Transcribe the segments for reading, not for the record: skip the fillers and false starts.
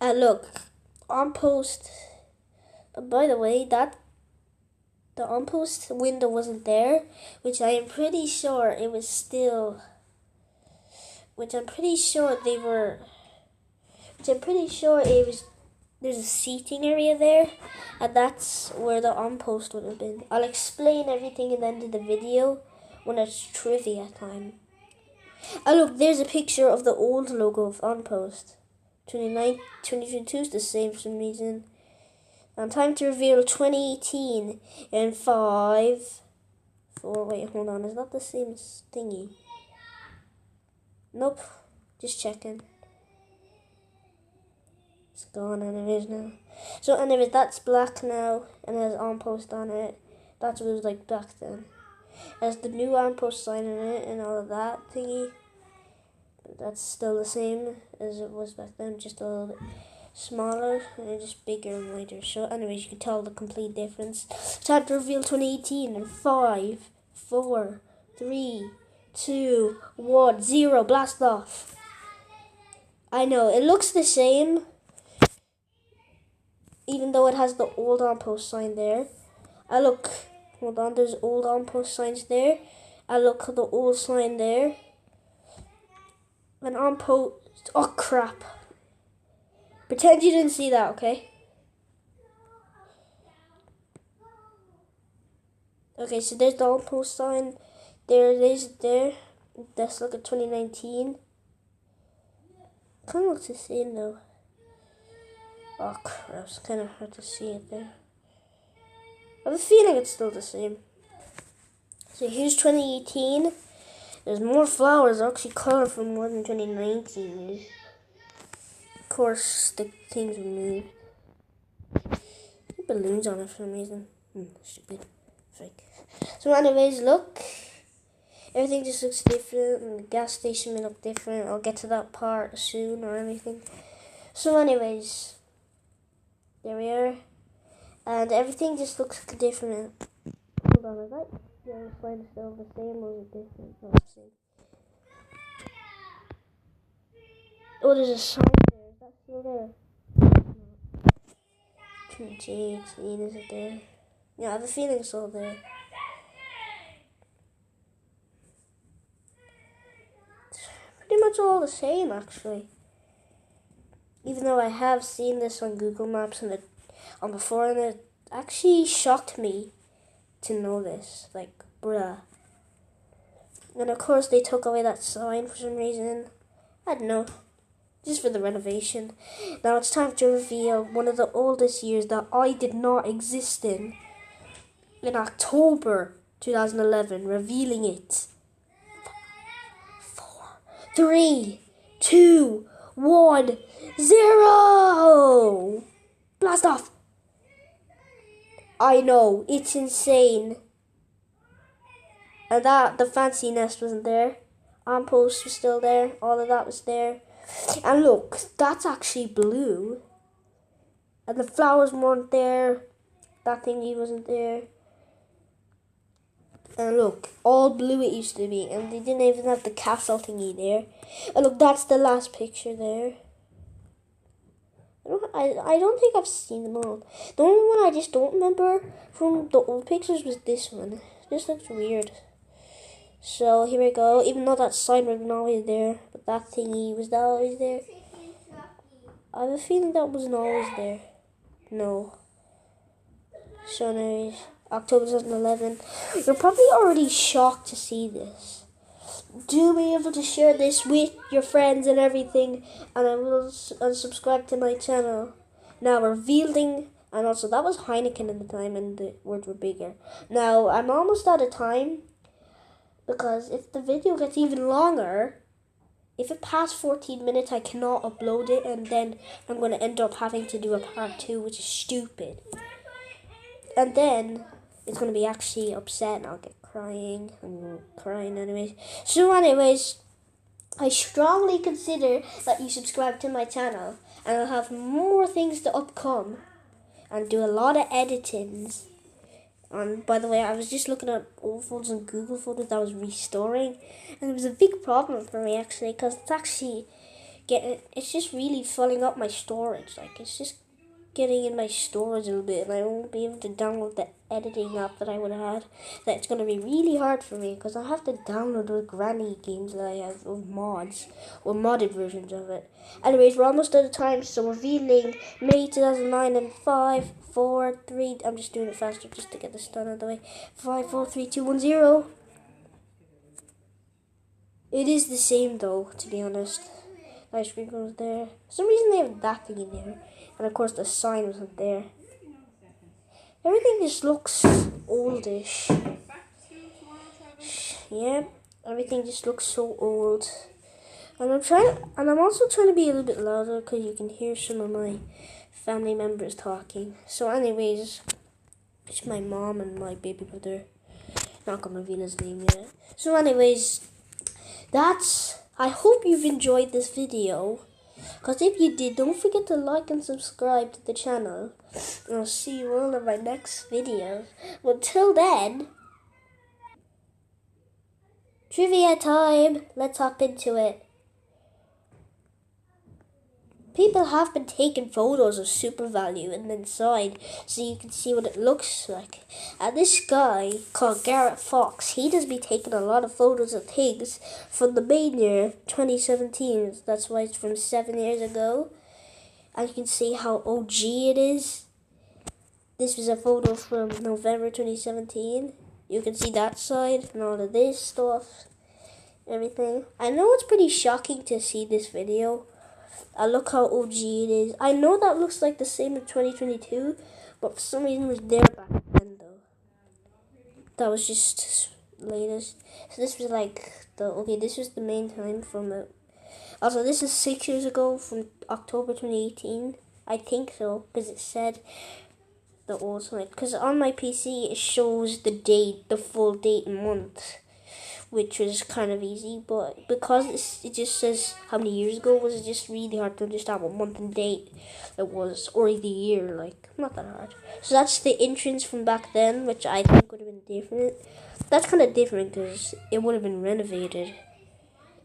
Look, on post. By the way, the on post window wasn't there, which I am pretty sure it was still. Which I'm pretty sure they were. Which I'm pretty sure it was. There's a seating area there, and that's where the on post would have been. I'll explain everything at the end of the video when it's trivia time. Look, there's a picture of the old logo of on post. 2022 is the same for some reason. And time to reveal 2018 in 5, 4. Wait, hold on. Is that the same thingy? Nope. Just checking. It's gone anyways now. So anyways, that's black now and it has on post on it. That's what it was like back then. It has the new on post sign in it and all of that thingy. But that's still the same as it was back then, just a little bit smaller and just bigger and lighter. So anyways, you can tell the complete difference. Time to reveal 2018 in 5, 4, 3, 2, 1, 0. Blast off. I know, it looks the same, even though it has the old on post sign there. Look, hold on, there's old on post signs there. Look, the old sign there. And on post, oh crap. Pretend you didn't see that, okay? Okay, so there's the on post sign. There it is there. Let's look at 2019. Kind of looks the same though. Oh crap, it's kind of hard to see it there. I have a feeling it's still the same. So here's 2018. There's more flowers, they're actually colorful more than 2019 is. Of course, the things were moved. Balloons on it for some reason. Stupid. Fake. So anyways, look. Everything just looks different, and the gas station may look different. I'll get to that part soon or anything. So anyways, there we are. And everything just looks different. Hold on, is that? Yeah, the slide is still the same or is it different? No, it's the same. Oh, there's a sign there. Is that still there? No. 2018, is it there? Yeah, I have a feeling it's all there. It's pretty much all the same, actually. Even though I have seen this on Google Maps and on before, and it actually shocked me to know this. Like, bruh. And of course, they took away that sign for some reason. I don't know. Just for the renovation. Now it's time to reveal one of the oldest years that I did not exist in October 2011, revealing it. 4, 3, 2, 1, 0. Blast off. I know, it's insane. And the fancy nest wasn't there. On post was still there. All of that was there. And look, that's actually blue. And the flowers weren't there. That thingy wasn't there. And look, all blue it used to be. And they didn't even have the castle thingy there. And look, that's the last picture there. I don't think I've seen them all. The only one I just don't remember from the old pictures was this one. This looks weird. So here we go. Even though that sign wasn't always there, but that thingy, was that always there? I have a feeling that wasn't always there. No. So anyways, October 2011. You're probably already shocked to see this. Do be able to share this with your friends and everything, and I will subscribe to my channel. Now revealing, and also that was Heineken at the time, and the words were bigger. Now I'm almost out of time, because if the video gets even longer, if it passes 14 minutes, I cannot upload it, and then I'm going to end up having to do a part 2, which is stupid. And then it's going to be actually upset, and I'll get crying. I'm crying anyways. So anyways, I strongly consider that you subscribe to my channel, and I'll have more things to upcome and do a lot of editings. And by the way, I was just looking at old photos and Google photos that I was restoring, and it was a big problem for me actually, because it's actually it's just really filling up my storage. Like, it's just getting in my storage a little bit, and I won't be able to download the editing app that I would have had. That's going to be really hard for me, because I have to download the granny games that I have of mods, or modded versions of it. Anyways, we're almost out of time, so revealing May 2009 and 5, 4, 3, I'm just doing it faster just to get this done out of the way. 5, 4, 3, 2, 1, 0. It is the same though, to be honest. Ice cream goes there. For some reason they have that thing in there. And of course the sign wasn't there. Everything just looks oldish. Yeah, everything just looks so old. And I'm also trying to be a little bit louder because you can hear some of my family members talking. So anyways, it's my mom and my baby brother. Not gonna reveal his name yet. So anyways, I hope you've enjoyed this video. Because if you did, don't forget to like and subscribe to the channel. And I'll see you all in my next video. Well, till then, trivia time. Let's hop into it. People have been taking photos of Supervalu and inside so you can see what it looks like. And this guy called Garrett Fox, he does be taking a lot of photos of things from the main year 2017. That's why it's from 7 years ago. And you can see how OG it is. This was a photo from November 2017. You can see that side and all of this stuff. Everything. I know it's pretty shocking to see this video. Look how OG it is. I know that looks like the same in 2022, but for some reason it was there back then though. That was just latest. So this was like this was the main time from it. Also, this is 6 years ago from October 2018. I think so, because it said the old time. Because on my PC it shows the date, the full date and month, which was kind of easy, but because it just says how many years ago it was, just really hard to understand what month and date it was, or the year, like, not that hard. So that's the entrance from back then, which I think would have been different. That's kind of different because it would have been renovated.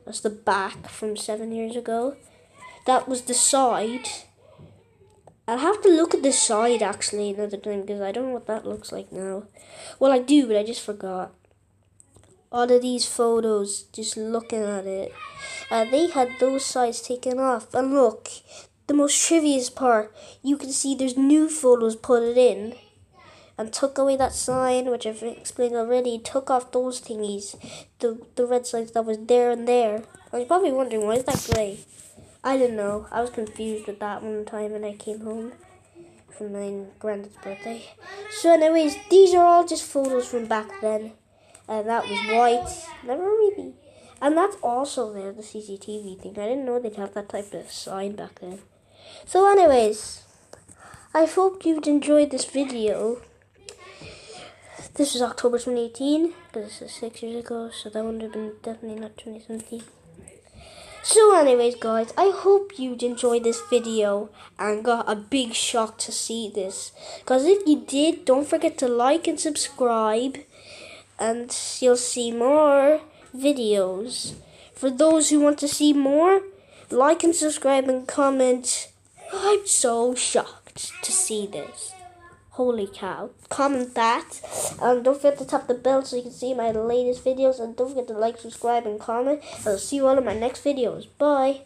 That's the back from 7 years ago. That was the side. I'll have to look at the side actually another time, because I don't know what that looks like now. Well, I do, but I just forgot. All of these photos, just looking at it, they had those sides taken off. And look, the most trivial part, you can see there's new photos put it in, and took away that sign, which I've explained already, took off those thingies, the red signs that was there and there. I was probably wondering, why is that grey? I didn't know. I was confused with that one time when I came home from my granddad's birthday. So anyways, these are all just photos from back then. That was white. Never really. And that's also there, the CCTV thing. I didn't know they'd have that type of sign back then. So anyways, I hope you've enjoyed this video. This was October 2018, because this is 6 years ago, so that would have been definitely not 2017. So anyways, guys, I hope you enjoyed this video and got a big shock to see this. Because if you did, don't forget to like and subscribe, and you'll see more videos. For those who want to see more, like and subscribe and comment. I'm so shocked to see this. Holy cow. Comment that. And don't forget to tap the bell so you can see my latest videos. And don't forget to like, subscribe, and comment. I'll see you all in my next videos. Bye.